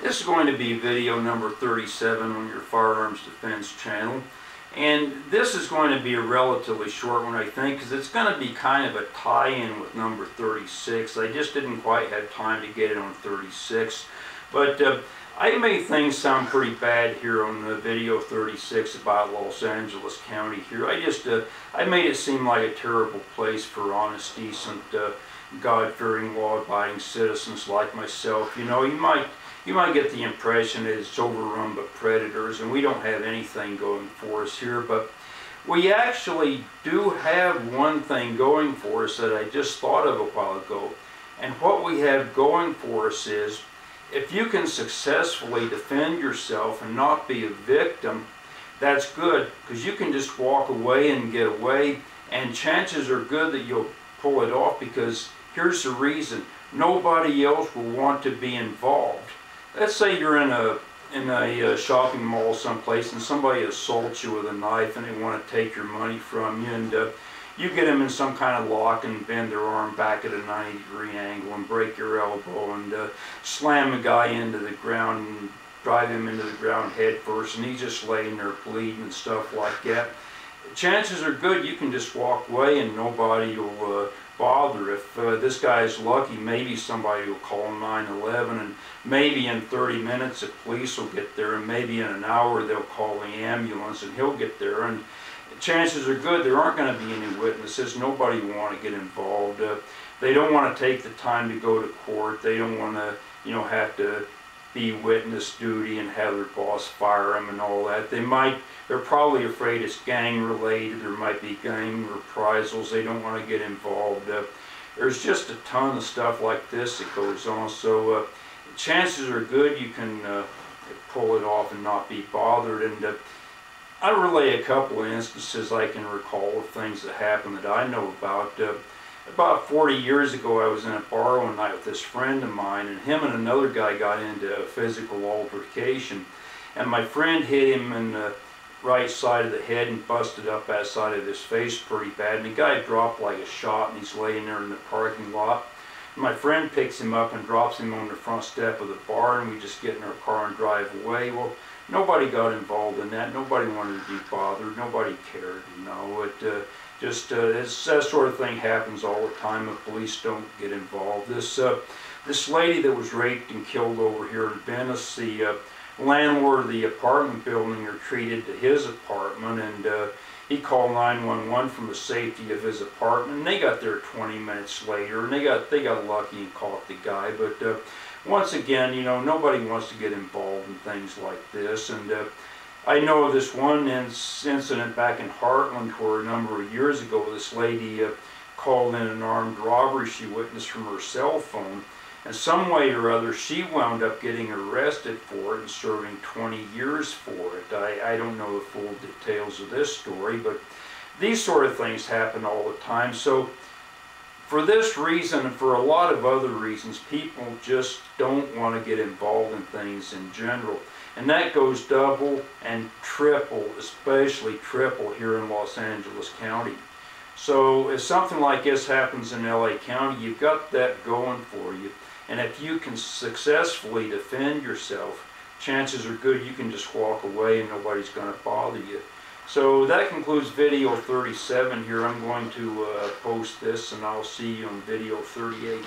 This is going to be video number 37 on your Firearms Defense channel. And this is going to be a relatively short one, I think, because it's going to be kind of a tie-in with number 36. I just didn't quite have time to get it on 36. But I made things sound pretty bad here on video 36 about Los Angeles County here. I made it seem like a terrible place for honest, decent, God-fearing, law-abiding citizens like myself. You know, you might get the impression that it's overrun by predators, and we don't have anything going for us here, but we actually do have one thing going for us that I just thought of a while ago. And what we have going for us is, if you can successfully defend yourself and not be a victim, that's good, because you can just walk away and get away, and chances are good that you'll pull it off, because here's the reason: nobody else will want to be involved. Let's say you're in a shopping mall someplace and somebody assaults you with a knife and they want to take your money from you, and you get them in some kind of lock and bend their arm back at a 90-degree angle and break your elbow and slam the guy into the ground and drive him into the ground head first, and he's just laying there bleeding and stuff like that. Chances are good you can just walk away and nobody will bother. If this guy is lucky, maybe somebody will call 911, and maybe in 30 minutes the police will get there, and maybe in an hour they'll call the ambulance and he'll get there, and chances are good there aren't going to be any witnesses. Nobody will want to get involved. They don't want to take the time to go to court. They don't want to, have to be witness duty and have their boss fire them and all that. They're probably afraid it's gang related. There might be gang reprisals. They don't want to get involved. There's just a ton of stuff like this that goes on. So chances are good you can pull it off and not be bothered. And I'll relay a couple of instances I can recall of things that happened that I know about. About 40 years ago, I was in a bar one night with this friend of mine, and him and another guy got into a physical altercation. And my friend hit him in the right side of the head and busted up that side of his face pretty bad. And the guy dropped like a shot, and he's laying there in the parking lot. And my friend picks him up and drops him on the front step of the bar, and we just get in our car and drive away. Well, nobody got involved in that. Nobody wanted to be bothered. Nobody cared, that sort of thing happens all the time. The police don't get involved. This lady that was raped and killed over here in Venice, the landlord of the apartment building retreated to his apartment, and he called 911 from the safety of his apartment. And they got there 20 minutes later, and they got lucky and caught the guy. But once again, nobody wants to get involved in things like this. And I know of this one incident back in Heartland where a number of years ago this lady called in an armed robbery she witnessed from her cell phone, and some way or other she wound up getting arrested for it and serving 20 years for it. I don't know the full details of this story, but these sort of things happen all the time. So for this reason and for a lot of other reasons, people just don't want to get involved in things in general. And that goes double and triple, especially triple here in Los Angeles County. So if something like this happens in LA County, you've got that going for you. And if you can successfully defend yourself, chances are good you can just walk away and nobody's going to bother you. So that concludes video 37 here. I'm going to post this, and I'll see you on video 38.